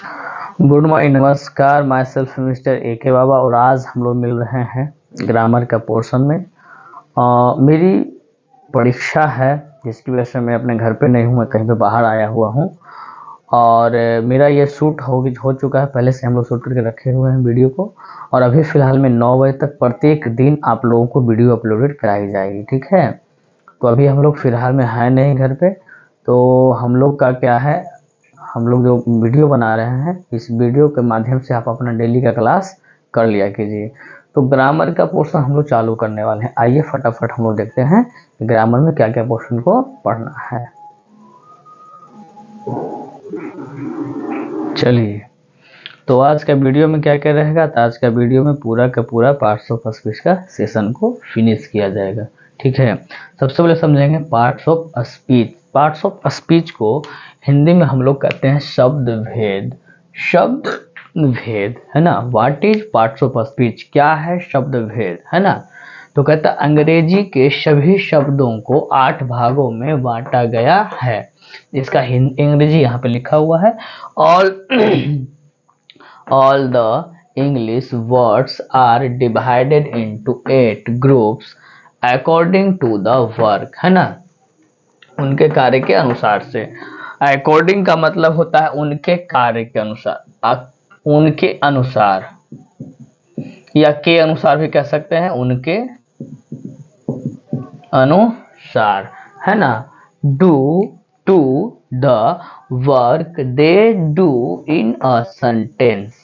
Good morning, नमस्कार। My self mister A के बाबा और आज हम लोग मिल रहे हैं ग्रामर का पोर्शन में। मेरी परीक्षा है जिसकी वजह से मैं अपने घर पे नहीं हूँ, मैं कहीं पे बाहर आया हुआ हूँ। और मेरा ये शूट हो चुका है, पहले से हम लोग शूट करके रखे हुए हैं वीडियो को। और अभी फ़िलहाल में 9 बजे तक प्रत्येक दिन आप लोगों को वीडियो अपलोडेड कराई जाएगी, ठीक है। तो अभी हम लोग फ़िलहाल में हैं नहीं घर पे, तो हम लोग का क्या है, हम लोग जो वीडियो बना रहे हैं इस वीडियो के माध्यम से आप अपना डेली का क्लास कर लिया कीजिए। तो ग्रामर का पोर्शन हम लोग चालू करने वाले हैं। आइए फटाफट हम लोग देखते हैं कि ग्रामर में क्या क्या पोर्शन को पढ़ना है। चलिए, तो आज का वीडियो में क्या क्या रहेगा, तो आज का वीडियो में पूरा का पूरा पार्ट्स ऑफ स्पीच का सेशन को फिनिश किया जाएगा, ठीक है। सबसे पहले समझेंगे parts of speech. Parts of speech को हिंदी में हम लोग कहते हैं शब्द भेद। शब्द भेद है ना। What is parts of speech, क्या है शब्द भेद, है ना। तो कहता है अंग्रेजी के सभी शब्दों को 8 भागों में बांटा गया है। इसका अंग्रेजी यहाँ पे लिखा हुआ है। All the English words are divided into 8 groups according to the work, है ना, उनके कार्य के अनुसार से। अकॉर्डिंग का मतलब होता है उनके कार्य के अनुसार, उनके अनुसार या के अनुसार भी कह सकते हैं, उनके अनुसार, है ना। Due to the work they do in a sentence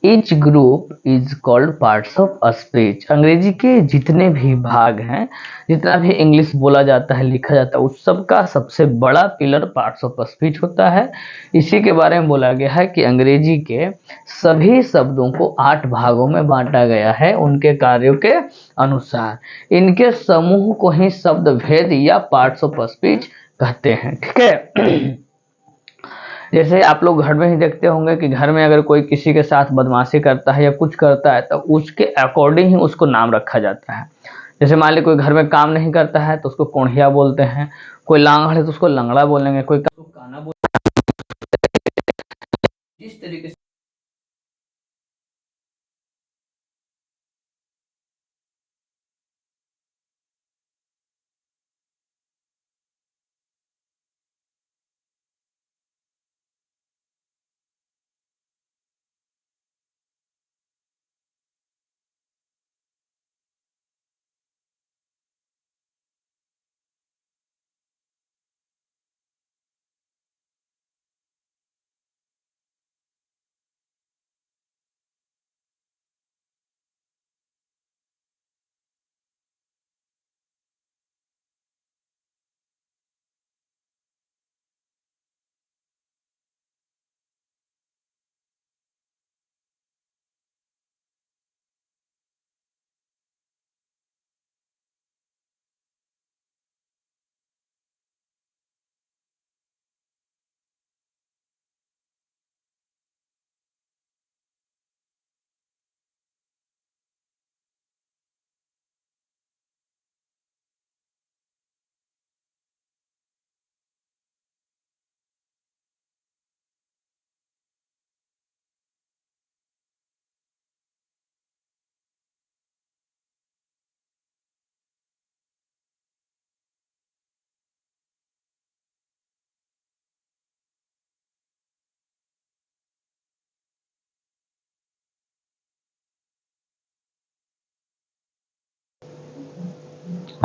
each group is called parts of speech. अंग्रेजी के जितने भी भाग हैं, जितना भी इंग्लिश बोला जाता है, लिखा जाता है, उस सब का सबसे बड़ा पिलर पार्ट्स ऑफ स्पीच होता है। इसी के बारे में बोला गया है कि अंग्रेजी के सभी शब्दों को 8 भागों में बांटा गया है उनके कार्यों के अनुसार। इनके समूह को ही शब्द भेद या पार्ट्स ऑफ स्पीच कहते हैं, ठीक है। जैसे आप लोग घर में ही देखते होंगे कि घर में अगर कोई किसी के साथ बदमाशी करता है या कुछ करता है तो उसके अकॉर्डिंग ही उसको नाम रखा जाता है। जैसे मान ली कोई घर में काम नहीं करता है तो उसको कोढ़िया बोलते हैं, कोई लांगड़ है तो उसको लंगड़ा बोलेंगे, कोई काना बोलेंगे। जिस तरीके से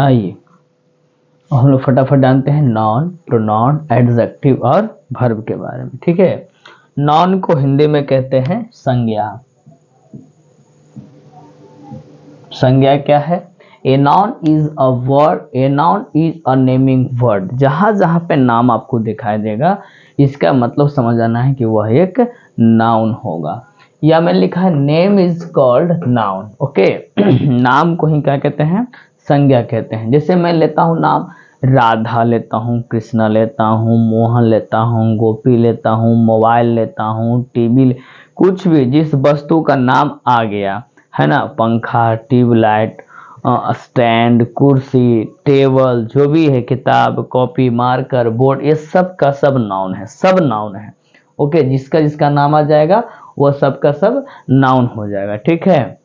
आइए हम लोग फटाफट जानते हैं नाउन, प्रोनाउन, एडजेक्टिव और वर्ब के बारे में, ठीक है। नाउन को हिंदी में कहते हैं संज्ञा। संज्ञा क्या है? A noun is a word, a noun is a naming word. जहां जहां पे नाम आपको दिखाई देगा इसका मतलब समझ आना है कि वह एक नाउन होगा। या मैंने लिखा है name is called noun, okay. नाम को ही क्या कहते हैं? संज्ञा कहते हैं। जैसे मैं लेता हूँ नाम, राधा लेता हूँ, कृष्णा लेता हूँ, मोहन लेता हूँ, गोपी लेता हूँ, मोबाइल लेता हूँ, टीवी, कुछ भी जिस वस्तु का नाम आ गया है ना, पंखा, ट्यूबलाइट, स्टैंड, कुर्सी, टेबल, जो भी है, किताब, कॉपी, मार्कर, बोर्ड, ये सब का सब नाउन है, सब नाउन है। ओके, जिसका जिसका नाम आ जाएगा वह सब का सब नाउन हो जाएगा, ठीक है।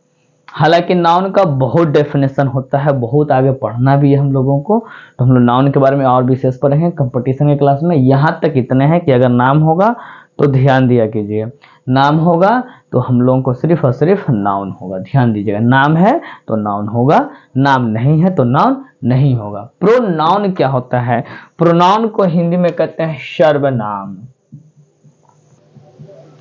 हालांकि नाउन का बहुत डेफिनेशन होता है, बहुत आगे पढ़ना भी है हम लोगों को, तो हम लोग नाउन के बारे में और विशेष पढ़ेंगे कंपटीशन की क्लास में। यहाँ तक इतने हैं कि अगर नाम होगा तो ध्यान दिया कीजिए, नाम होगा तो हम लोगों को सिर्फ और सिर्फ नाउन होगा, ध्यान दीजिएगा। नाम है तो नाउन होगा, नाम नहीं है तो नाउन नहीं होगा। प्रोनाउन क्या होता है? प्रोनाउन को हिंदी में कहते हैं सर्वनाम।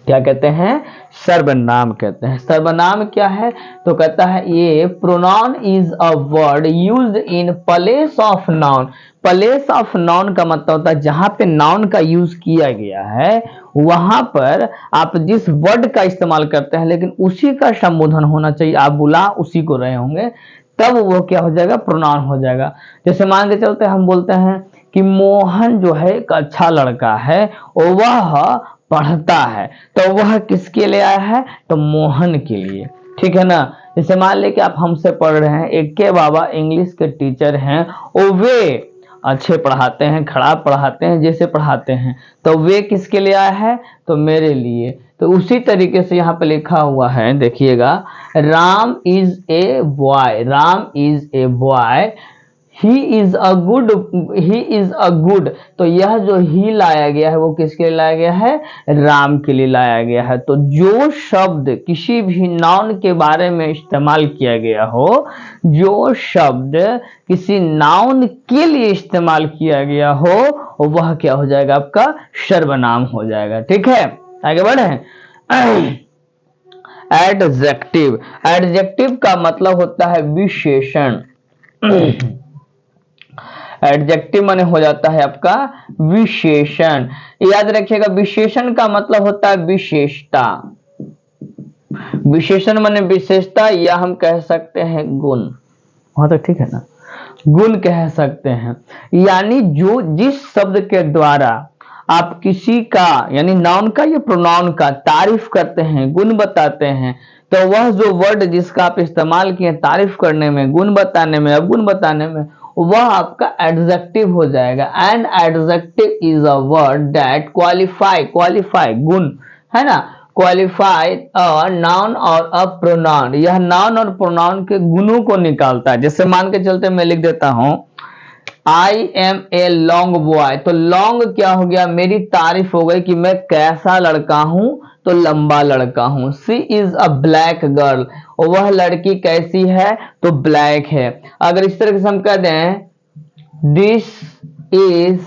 क्या कहते हैं? सर्वनाम कहते हैं। सर्वनाम क्या है? तो कहता है ये pronoun is a word used in place of noun. Place of noun का मतलब होता है जहां पे नाउन का यूज किया गया है वहां पर आप जिस वर्ड का इस्तेमाल करते हैं लेकिन उसी का संबोधन होना चाहिए, आप बुला उसी को रहे होंगे, तब वो क्या हो जाएगा? प्रोनाउन हो जाएगा। जैसे मान के चलते हम बोलते हैं कि मोहन जो है एक अच्छा लड़का है और वह पढ़ता है, तो वह किसके लिए आया है? तो मोहन के लिए, ठीक है ना। जैसे मान ले कि आप हमसे पढ़ रहे हैं, एक के बाबा इंग्लिश के टीचर हैं और वे अच्छे पढ़ाते हैं, खराब पढ़ाते हैं, जैसे पढ़ाते हैं, तो वे किसके लिए आया है? तो मेरे लिए। तो उसी तरीके से यहाँ पे लिखा हुआ है, देखिएगा, Ram is a boy, Ram is a boy, he is a good, तो यह जो ही लाया गया है वो किसके लिए लाया गया है? राम के लिए लाया गया है। तो जो शब्द किसी भी नाउन के बारे में इस्तेमाल किया गया हो, जो शब्द किसी नाउन के लिए इस्तेमाल किया गया हो, वह क्या हो जाएगा? आपका सर्वनाम हो जाएगा, ठीक है। आगे बढ़े। एडजेक्टिव। एडजेक्टिव का मतलब होता है विशेषण। एडजेक्टिव माने हो जाता है आपका विशेषण। याद रखिएगा, विशेषण का मतलब होता है विशेषता। विशेषण माने विशेषता, या हम कह सकते हैं गुण। हाँ तो ठीक है ना, गुण कह सकते हैं। यानी जो जिस शब्द के द्वारा आप किसी का यानी नाउन का या प्रोनाउन का तारीफ करते हैं, गुण बताते हैं, तो वह जो वर्ड जिसका आप इस्तेमाल किए तारीफ करने में, गुण बताने में, अवगुण बताने में, वह आपका एडजेक्टिव हो जाएगा। And adjective is a word that qualify गुण है ना, क्वालिफाई अ नाउन और अ प्रोनाउन। यह नाउन और प्रोनाउन के गुणों को निकालता है। जैसे मान के चलते मैं लिख देता हूं I am a long boy, तो लॉन्ग क्या हो गया? मेरी तारीफ हो गई कि मैं कैसा लड़का हूं, तो लंबा लड़का हूं। सी इज अ ब्लैक गर्ल, और वह लड़की कैसी है? तो ब्लैक है। अगर इस तरह से हम कह दें this is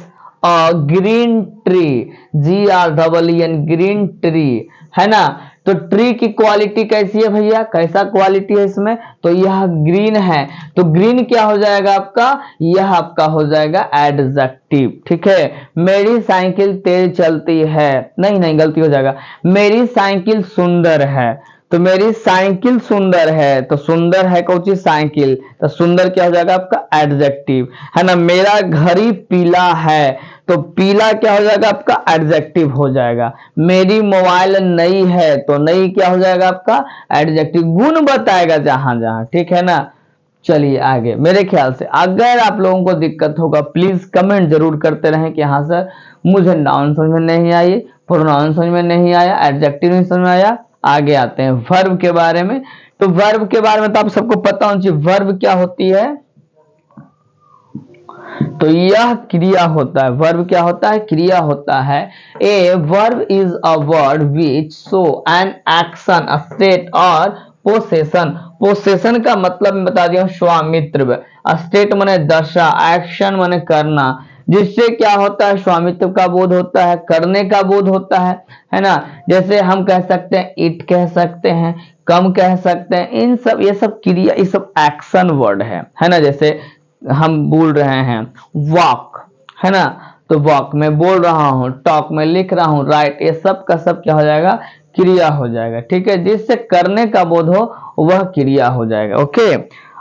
a green tree, GREEN, green tree, है ना। तो ट्री की क्वालिटी कैसी है भैया? कैसा क्वालिटी है इसमें? तो यह ग्रीन है, तो ग्रीन क्या हो जाएगा आपका? यह आपका हो जाएगा एडजेक्टिव, ठीक है। मेरी साइकिल तेज चलती है, नहीं गलती हो जाएगा, मेरी साइकिल सुंदर है, तो मेरी साइकिल सुंदर है, तो सुंदर है कौन सी? साइकिल, तो सुंदर क्या हो जाएगा आपका? एडजेक्टिव, है ना। मेरा घड़ी पीला है, तो पीला क्या हो जाएगा आपका? एडजेक्टिव हो जाएगा। मेरी मोबाइल नई है, तो नई क्या हो जाएगा आपका? एडजेक्टिव। गुण बताएगा जहां जहां, ठीक है ना। चलिए आगे। मेरे ख्याल से अगर आप लोगों को दिक्कत होगा प्लीज कमेंट जरूर करते रहें कि हाँ सर मुझे नाउन समझ में नहीं आई, प्रोनाउन समझ में नहीं आया, एडजेक्टिव नहीं समझ में आया। आगे आते हैं वर्ब के बारे में। तो वर्ब के बारे में तो आप सबको पता होना चाहिए, वर्ब क्या होती है? तो यह क्रिया होता है। वर्ब क्या होता है? क्रिया होता है। A verb is a word which show an action, state और पोसेशन। पोसेशन का मतलब मैं बता दिया, स्वामित्व। स्टेट माने दशा, एक्शन माने करना, जिससे क्या होता है? स्वामित्व का बोध होता है, करने का बोध होता है ना। जैसे हम कह सकते हैं इट, कह सकते हैं कम, कह सकते हैं, इन सब ये सब क्रिया, ये सब एक्शन वर्ड है ना। जैसे हम बोल रहे हैं वॉक, है ना, तो वॉक में बोल रहा हूं, टॉक में लिख रहा हूं, राइट, ये सब का सब क्या हो जाएगा? क्रिया हो जाएगा, ठीक है। जिससे करने का बोध हो वह क्रिया हो जाएगा, ओके।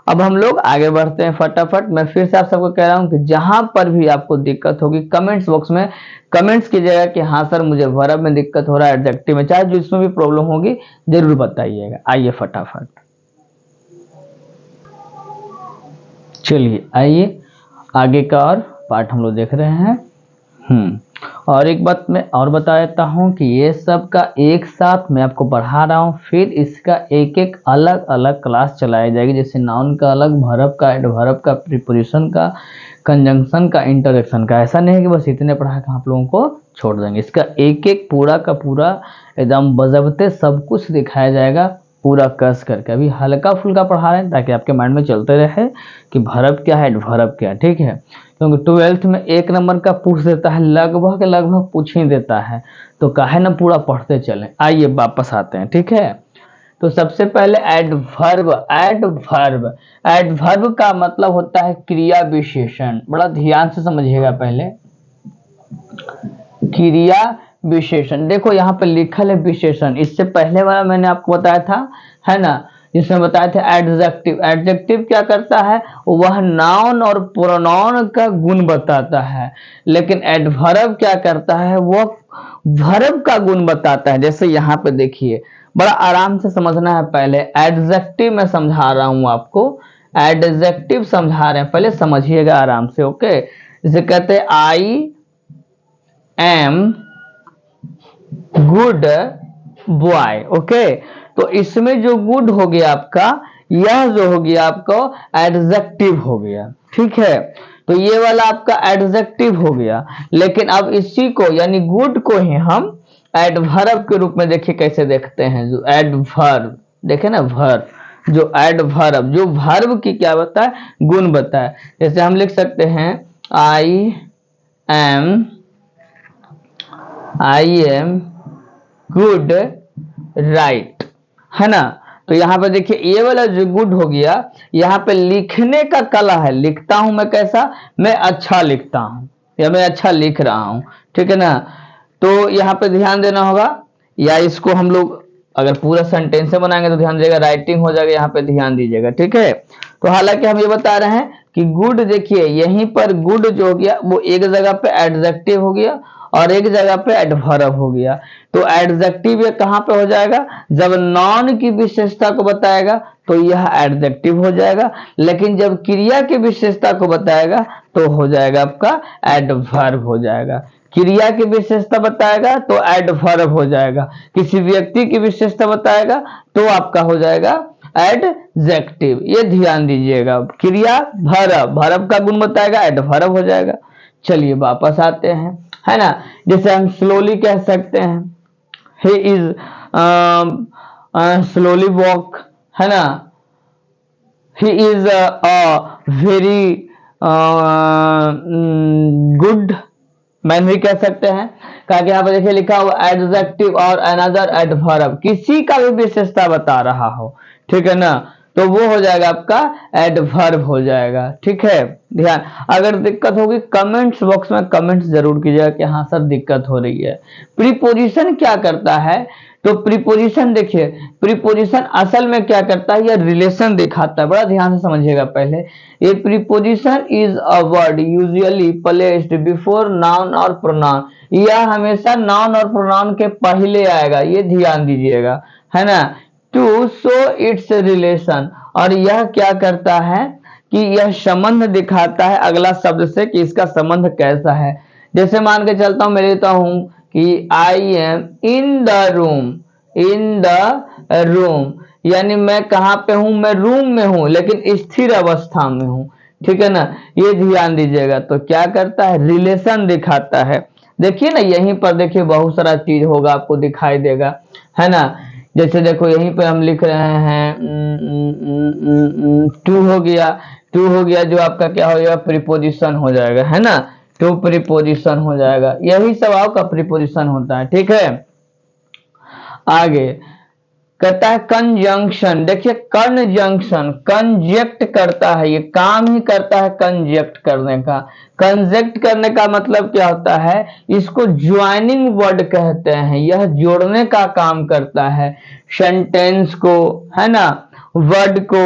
अब हम लोग आगे बढ़ते हैं फटाफट। मैं फिर से आप सबको कह रहा हूं कि जहां पर भी आपको दिक्कत होगी कमेंट्स बॉक्स में कमेंट्स कीजिएगा कि हाँ सर मुझे वर्ब में दिक्कत हो रहा है, एडजेक्टिव में, चाहे जिसमें भी प्रॉब्लम होगी जरूर बताइएगा। आइए फटाफट, चलिए आइए आगे का और पार्ट हम लोग देख रहे हैं। और एक बात मैं और बता देता हूँ कि ये सब का एक साथ मैं आपको पढ़ा रहा हूँ, फिर इसका एक एक अलग अलग क्लास चलाई जाएगी, जैसे नाउन का अलग, वर्ब का, एडवर्ब का, प्रीपोजिशन का, कंजंक्शन का, इंटरजेक्शन का। ऐसा नहीं है कि बस इतने पढ़ा के आप लोगों को छोड़ देंगे, इसका एक एक पूरा का पूरा एकदम बजबते सब कुछ दिखाया जाएगा पूरा कस करके। अभी हल्का फुल्का पढ़ा रहे हैं ताकि आपके माइंड में चलते रहे कि वर्ब क्या है, एडवर्ब क्या है, ठीक है। क्योंकि 12th में 1 नंबर का पूछ देता है, लगभग लगभग पूछ ही देता है, तो काहे ना पूरा पढ़ते चलें। आइए वापस आते हैं, ठीक है। तो सबसे पहले एडवर्ब। एडवर्ब एडवर्ब का मतलब होता है क्रिया विशेषण। बड़ा ध्यान से समझिएगा पहले, क्रिया विशेषण। देखो यहाँ पे लिखल है विशेषण, इससे पहले वाला मैंने आपको बताया था, है ना, जिसमें बताया था एडजेक्टिव। एडजेक्टिव क्या करता है, वह नाउन और प्रोनाउन का गुण बताता है, लेकिन एडवर्ब क्या करता है, वह वर्ब का गुण बताता है। जैसे यहाँ पे देखिए, बड़ा आराम से समझना है। पहले एडजेक्टिव में समझा रहा हूं आपको, एडजेक्टिव समझा रहे हैं, पहले समझिएगा आराम से, ओके। जैसे कहते हैं I am good boy, okay. तो इसमें जो गुड हो गया आपका, यह जो हो गया आपका एडजेक्टिव हो गया, ठीक है। तो ये वाला आपका एडजेक्टिव हो गया, लेकिन अब इसी को यानी गुड को ही हम एडवर्ब के रूप में देखिए कैसे देखते हैं। जो एडवर्ब देखे ना, वर्ब, जो एडवर्ब जो वर्ब की क्या बताए, गुण बताए। जैसे हम लिख सकते हैं आई एम गुड राइट, है ना। तो यहाँ पे देखिए ये वाला जो गुड हो गया, यहाँ पे लिखने का कला है, लिखता हूं मैं कैसा, मैं अच्छा लिखता हूं या मैं अच्छा लिख रहा हूं, ठीक है ना। तो यहाँ पे ध्यान देना होगा, या इसको हम लोग अगर पूरा सेंटेंस से बनाएंगे तो ध्यान दीजिएगा, राइटिंग हो जाएगा, यहाँ पे ध्यान दीजिएगा, ठीक है। तो हालांकि हम ये बता रहे हैं कि गुड, देखिए यहीं पर गुड जो हो गया वो एक जगह पे एडजेक्टिव हो गया और एक जगह पे एडवर्ब हो गया। तो एडजेक्टिव ये कहां पे हो जाएगा, जब नॉन की विशेषता को बताएगा तो यह एडजेक्टिव हो जाएगा, लेकिन जब क्रिया की विशेषता को बताएगा तो हो जाएगा आपका एडवर्ब हो जाएगा। क्रिया की विशेषता बताएगा तो एडवर्ब हो जाएगा, किसी व्यक्ति की विशेषता बताएगा तो आपका हो जाएगा एडजेक्टिव। ये ध्यान दीजिएगा, क्रिया वर्ब, वर्ब का गुण बताएगा, एडवर्ब हो जाएगा। चलिए वापस आते हैं, है ना। जैसे हम स्लोली कह सकते हैं, he is slowly walk, है ना। he is a very good man भी कह सकते हैं। कहा कि यहाँ पर देखिए लिखा हुआ एडजेक्टिव और अनदर एडवर्ब, किसी का भी विशेषता बता रहा हो, ठीक है ना, तो वो हो जाएगा आपका एडवर्ब हो जाएगा, ठीक है। ध्यान, अगर दिक्कत होगी कमेंट्स बॉक्स में कमेंट्स जरूर कीजिएगा कि हाँ सर दिक्कत हो रही है। प्रीपोजिशन क्या करता है, तो प्रीपोजिशन देखिए, प्रीपोजिशन असल में क्या करता है, यह रिलेशन दिखाता है। बड़ा ध्यान से समझिएगा पहले, ये preposition is a word usually placed before noun और प्रोनाउन, यह हमेशा नाउन और प्रोनाउन के पहले आएगा, ये ध्यान दीजिएगा, है ना। टू शो इट्स रिलेशन, और यह क्या करता है कि यह संबंध दिखाता है अगला शब्द से कि इसका संबंध कैसा है। जैसे मान के चलता हूं, मैं लेता हूं कि I am in the room, in the room यानी मैं कहां पे हूं, मैं रूम में हूं लेकिन स्थिर अवस्था में हूं, ठीक है ना। ये ध्यान दीजिएगा, तो क्या करता है, रिलेशन दिखाता है। देखिए ना यहीं पर देखिए बहुत सारा चीज होगा आपको दिखाई देगा, है ना। जैसे देखो यहीं पे हम लिख रहे हैं टू हो गया, टू हो गया जो आपका क्या हो जाएगा, प्रीपोजिशन हो जाएगा, है ना। टू प्रीपोजिशन हो जाएगा, यही सब आपका प्रीपोजिशन होता है, ठीक है। आगे कहता है कंजंक्शन। देखिए कंजंक्शन कंजेक्ट करता है, ये काम ही करता है कंजेक्ट करने का। कंजेक्ट करने का मतलब क्या होता है, इसको ज्वाइनिंग वर्ड कहते हैं, यह जोड़ने का काम करता है सेंटेंस को, है ना, वर्ड को।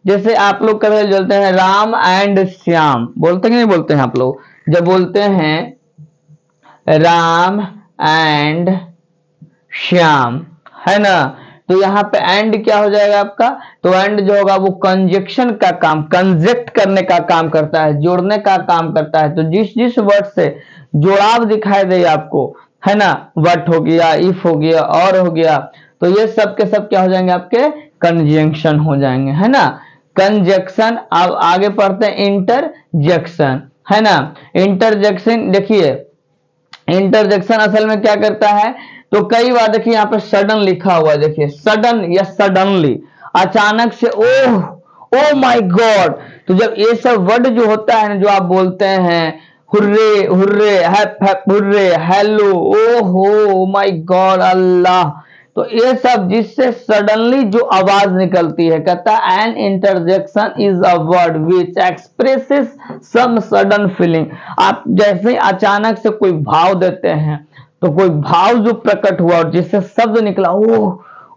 जैसे आप लोग कभी बोलते हैं राम एंड श्याम, बोलते हैं नहीं बोलते हैं आप लोग, जब बोलते हैं राम एंड श्याम, है ना, तो यहाँ पे एंड क्या हो जाएगा आपका, तो एंड जो होगा वो कंजक्शन का काम, कंजेक्ट करने का काम करता है, जोड़ने का काम करता है। तो जिस जिस वर्ड से जोड़ाव दिखाई दे आपको, है ना, वट हो गया, इफ हो गया, और हो गया, तो ये सब के सब क्या हो जाएंगे आपके कंजंक्शन हो जाएंगे, है ना। कंजक्शन। अब आगे पढ़ते हैं इंटरजेक्शन, है ना। इंटरजेक्शन देखिए, इंटरजेक्शन असल में क्या करता है, तो कई बार देखिए यहाँ पे सडन लिखा हुआ है, देखिए सडन या सडनली, अचानक से, ओह ओ माय गॉड। तो जब ये सब वर्ड जो होता है ना, जो आप बोलते हैं, हुर्रे हुर्रे, हैप हैप हुर्रे, हेलो, ओहो माय गॉड, अल्लाह, तो ये सब जिससे सडनली जो आवाज निकलती है, कहता है an interjection is a word which expresses some sudden feeling. आप जैसे अचानक से कोई भाव देते हैं, तो कोई भाव जो प्रकट हुआ और जिससे शब्द निकला, ओह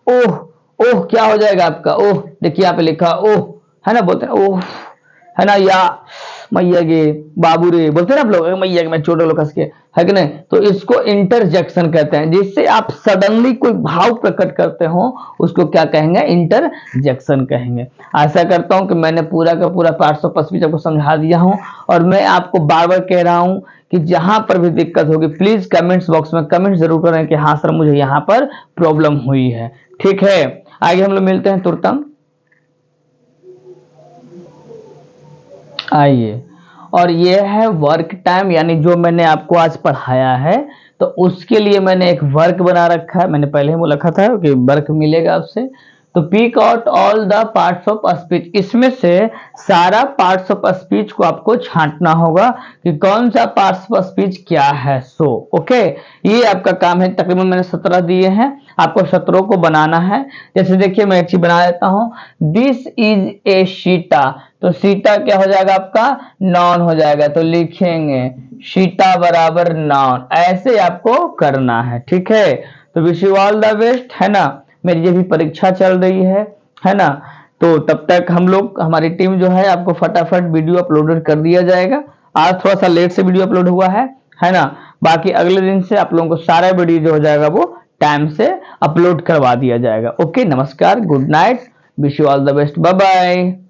ओह ओह, क्या हो जाएगा आपका, ओह, देखिए यहाँ पे लिखा ओह, है ना, बोलते हैं ओह, है ना, या मैया गे, बाबू रे, बोलते हैं ना आप लोग, मैया के, मैं छोटे लोग हंस के, है कि नहीं। तो इसको इंटरजेक्शन कहते हैं, जिससे आप सडनली कोई भाव प्रकट करते हो, उसको क्या कहेंगे, इंटरजेक्शन कहेंगे। आशा करता हूं कि मैंने पूरा का पूरा पार्ट्स ऑफ स्पीच आपको समझा दिया हूं, और मैं आपको बार बार कह रहा हूं कि जहां पर भी दिक्कत होगी प्लीज कमेंट्स बॉक्स में कमेंट जरूर करें कि हाँ सर मुझे यहाँ पर प्रॉब्लम हुई है। ठीक है, आगे हम लोग मिलते हैं तुरंत। आइए, और ये है वर्क टाइम, यानी जो मैंने आपको आज पढ़ाया है, तो उसके लिए मैंने एक वर्क बना रखा है। मैंने पहले ही बोला था कि वर्क मिलेगा आपसे। तो pick out all the parts of speech, इसमें से सारा पार्ट्स ऑफ स्पीच को आपको छांटना होगा कि कौन सा पार्ट्स ऑफ स्पीच क्या है। सो ओके, ये आपका काम है। तकरीबन मैंने 17 दिए हैं, आपको 17 को बनाना है। जैसे देखिए मैं एक चीज बना देता हूं, दिस इज ए शीटा, तो सीटा क्या हो जाएगा आपका, नॉन हो जाएगा। तो लिखेंगे शीटा बराबर नॉन, ऐसे आपको करना है। ठीक है, तो wish you all the best, है ना। मेरी ये भी परीक्षा चल रही है ना। तो तब तक हम लोग, हमारी टीम जो है, आपको फटाफट वीडियो अपलोडेड कर दिया जाएगा। आज थोड़ा सा लेट से वीडियो अपलोड हुआ है ना। बाकी अगले दिन से आप लोगों को सारा वीडियो जो हो जाएगा वो टाइम से अपलोड करवा दिया जाएगा। ओके, नमस्कार, good night, wish you all the best, bye bye.